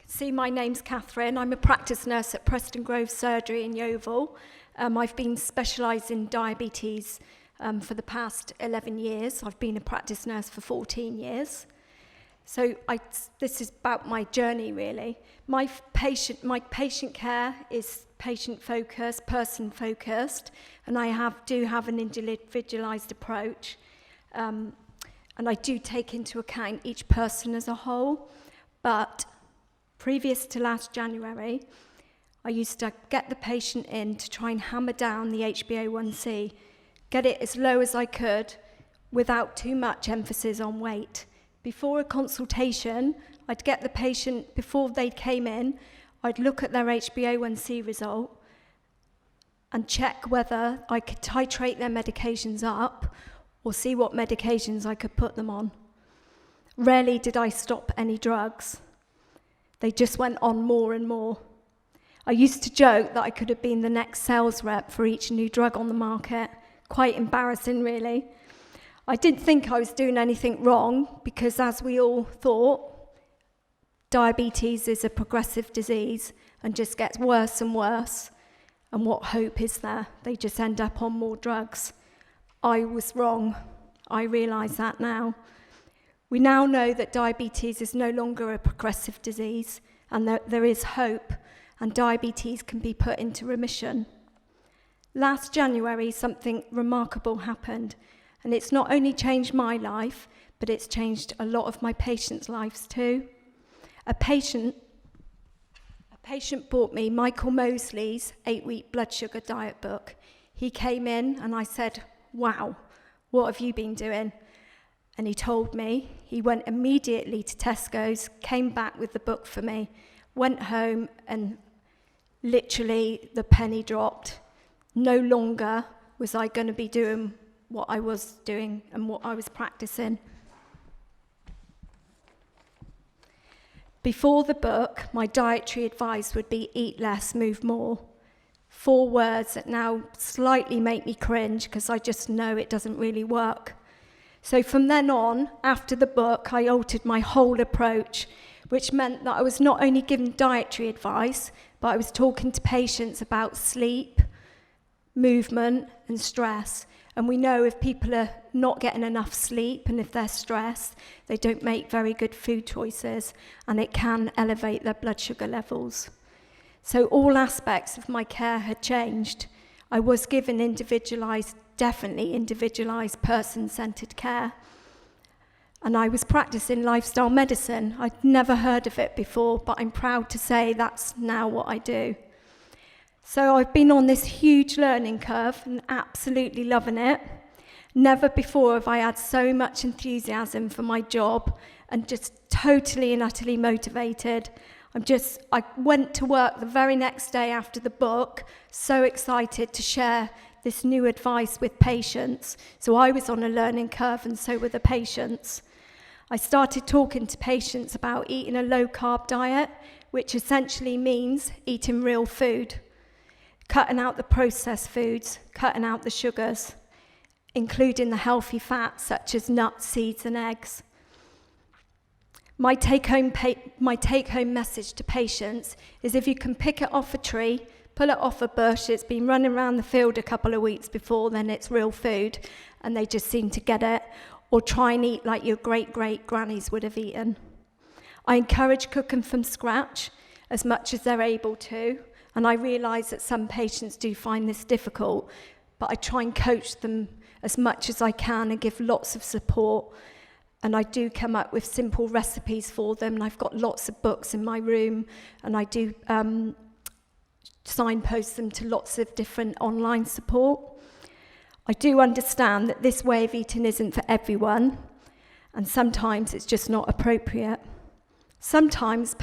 See, my name's Catherine. I'm a practice nurse at Preston Grove Surgery in Yeovil. I've been specialised in diabetes for the past 11 years. I've been a practice nurse for 14 years. So this is about my journey, really. My patient care is patient-focused, person-focused, and I do have an individualised approach. And I do take into account each person as a whole, but previous to last January, I used to get the patient in to try and hammer down the HbA1c, get it as low as I could without too much emphasis on weight. Before a consultation, I'd get the patient, before they came in, I'd look at their HbA1c result and check whether I could titrate their medications up or see what medications I could put them on. Rarely did I stop any drugs. They just went on more and more. I used to joke that I could have been the next sales rep for each new drug on the market. Quite embarrassing, really. I didn't think I was doing anything wrong because, as we all thought, diabetes is a progressive disease and just gets worse and worse. And what hope is there? They just end up on more drugs. I was wrong. I realise that now. We now know that diabetes is no longer a progressive disease and that there is hope and diabetes can be put into remission. Last January, something remarkable happened, and it's not only changed my life, but it's changed a lot of my patients' lives too. A patient bought me Michael Mosley's 8-week blood sugar diet book. He came in and I said, "Wow, what have you been doing?" And he told me. He went immediately to Tesco's, came back with the book for me, went home, and literally the penny dropped. No longer was I going to be doing what I was doing and what I was practicing. Before the book, my dietary advice would be eat less, move more. 4 words that now slightly make me cringe because I just know it doesn't really work. So from then on, after the book, I altered my whole approach, which meant that I was not only giving dietary advice, but I was talking to patients about sleep, movement, and stress. And we know if people are not getting enough sleep and if they're stressed, they don't make very good food choices, and it can elevate their blood sugar levels. So all aspects of my care had changed. I was given definitely individualised, person-centred care. And I was practicing lifestyle medicine. I'd never heard of it before, but I'm proud to say that's now what I do. So I've been on this huge learning curve and absolutely loving it. Never before have I had so much enthusiasm for my job and just totally and utterly motivated. I went to work the very next day after the book, so excited to share this new advice with patients. So I was on a learning curve and so were the patients. I started talking to patients about eating a low-carb diet, which essentially means eating real food, cutting out the processed foods, cutting out the sugars, including the healthy fats such as nuts, seeds, and eggs. My take-home message to patients is if you can pick it off a tree, pull it off a bush, it's been running around the field a couple of weeks before, then it's real food, and they just seem to get it, or try and eat like your great-great-grannies would have eaten. I encourage cooking from scratch as much as they're able to, and I realise that some patients do find this difficult, but I try and coach them as much as I can and give lots of support, and I do come up with simple recipes for them, and I've got lots of books in my room, and I do signpost them to lots of different online support. I do understand that this way of eating isn't for everyone, and sometimes it's just not appropriate. Sometimes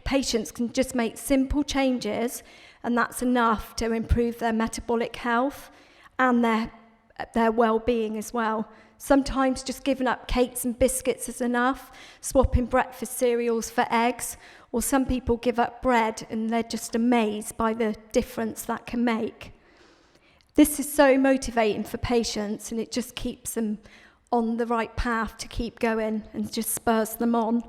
patients can just make simple changes, and that's enough to improve their metabolic health and their well-being as well. Sometimes just giving up cakes and biscuits is enough, swapping breakfast cereals for eggs, or some people give up bread and they're just amazed by the difference that can make. This is so motivating for patients, and it just keeps them on the right path to keep going and just spurs them on.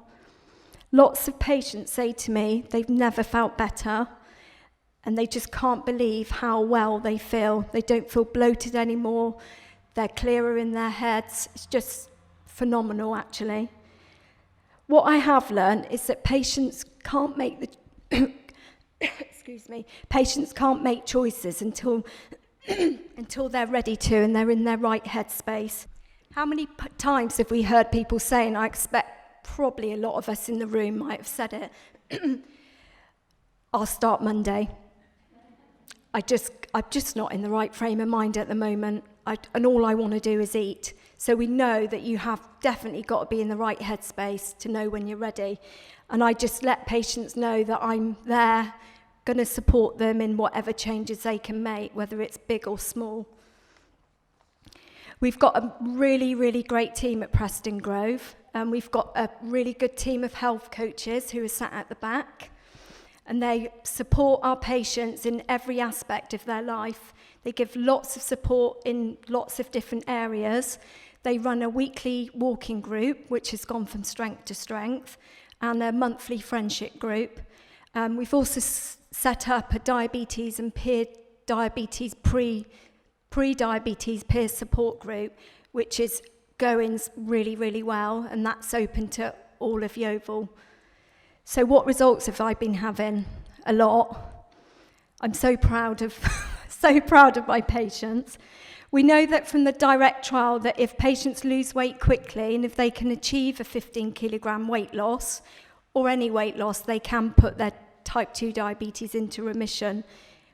Lots of patients say to me they've never felt better, and they just can't believe how well they feel. They don't feel bloated anymore. They're clearer in their heads. It's just phenomenal, actually. What I have learned is that patients can't make the patients can't make choices until they're ready to and they're in their right headspace. How many times have we heard people say, and I expect probably a lot of us in the room might have said it, I'll start Monday. I'm just not in the right frame of mind at the moment, and all I want to do is eat. So we know that you have definitely got to be in the right headspace to know when you're ready. And I just let patients know that I'm there, going to support them in whatever changes they can make, whether it's big or small. We've got a really, really great team at Preston Grove. We've got a really good team of health coaches who are sat at the back. And they support our patients in every aspect of their life. They give lots of support in lots of different areas. They run a weekly walking group, which has gone from strength to strength, and a monthly friendship group. We've also set up a diabetes and pre-diabetes peer support group, which is going really, really well, and that's open to all of Yeovil. So what results have I been having? A lot. I'm so proud of my patients. We know that from the direct trial that if patients lose weight quickly and if they can achieve a 15 kilogram weight loss or any weight loss, they can put their type 2 diabetes into remission,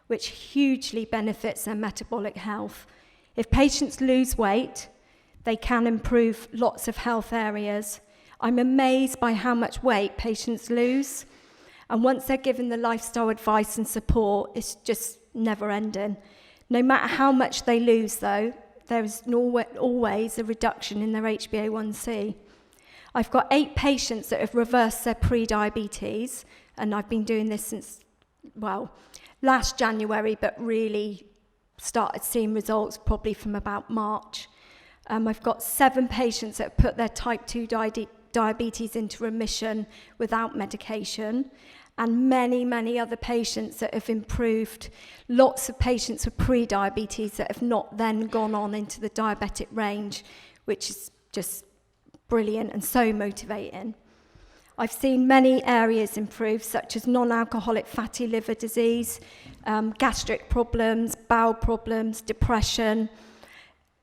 which hugely benefits their metabolic health. If patients lose weight, they can improve lots of health areas. I'm amazed by how much weight patients lose. And once they're given the lifestyle advice and support, it's just never ending. No matter how much they lose, though, there is always a reduction in their HbA1c. I've got 8 patients that have reversed their pre-diabetes, and I've been doing this since, last January, but really started seeing results probably from about March. I've got 7 patients that have put their type 2 diabetes into remission without medication, and many, many other patients that have improved. Lots of patients with pre-diabetes that have not then gone on into the diabetic range, which is just brilliant and so motivating. I've seen many areas improve, such as non-alcoholic fatty liver disease, gastric problems, bowel problems, depression,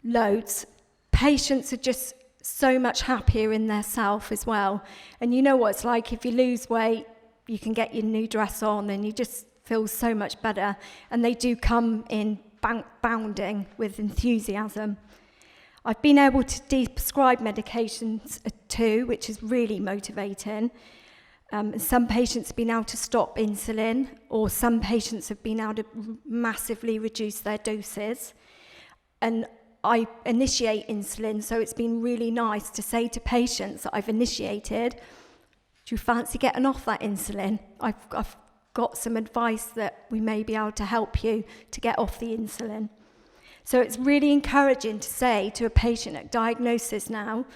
loads. Patients are just so much happier in their self as well. And you know what it's like, if you lose weight, you can get your new dress on and you just feel so much better. And they do come in bounding with enthusiasm. I've been able to prescribe medications too, which is really motivating. Some patients have been able to stop insulin, or some patients have been able to massively reduce their doses. And I initiate insulin, so it's been really nice to say to patients that I've initiated, do you fancy getting off that insulin? I've got some advice that we may be able to help you to get off the insulin. So it's really encouraging to say to a patient at diagnosis now,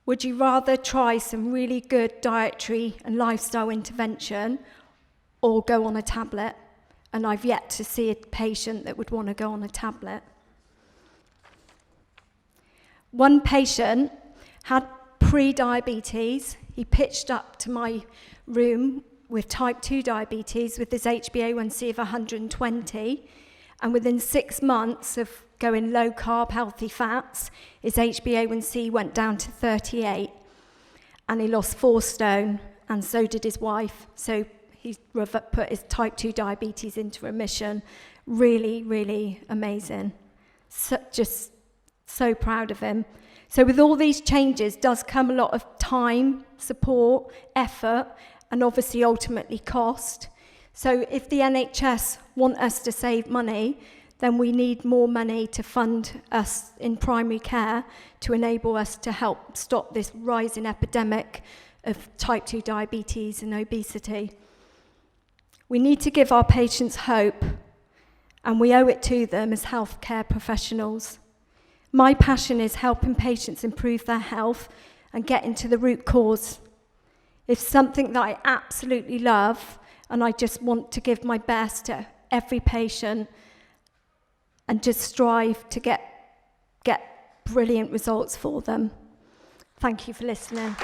would you rather try some really good dietary and lifestyle intervention or go on a tablet? And I've yet to see a patient that would want to go on a tablet. One patient had pre-diabetes. He pitched up to my room with type 2 diabetes with his HbA1c of 120, and within 6 months of going low carb, healthy fats, his HbA1c went down to 38, and he lost 4 stone, and so did his wife. So he put his type 2 diabetes into remission. Really, really amazing. Just so proud of him. So with all these changes does come a lot of time, support, effort, and obviously ultimately cost. So if the NHS want us to save money, then we need more money to fund us in primary care to enable us to help stop this rising epidemic of type 2 diabetes and obesity. We need to give our patients hope, and we owe it to them as healthcare professionals. My passion is helping patients improve their health and getting to the root cause. It's something that I absolutely love, and I just want to give my best to every patient and just strive to get brilliant results for them. Thank you for listening.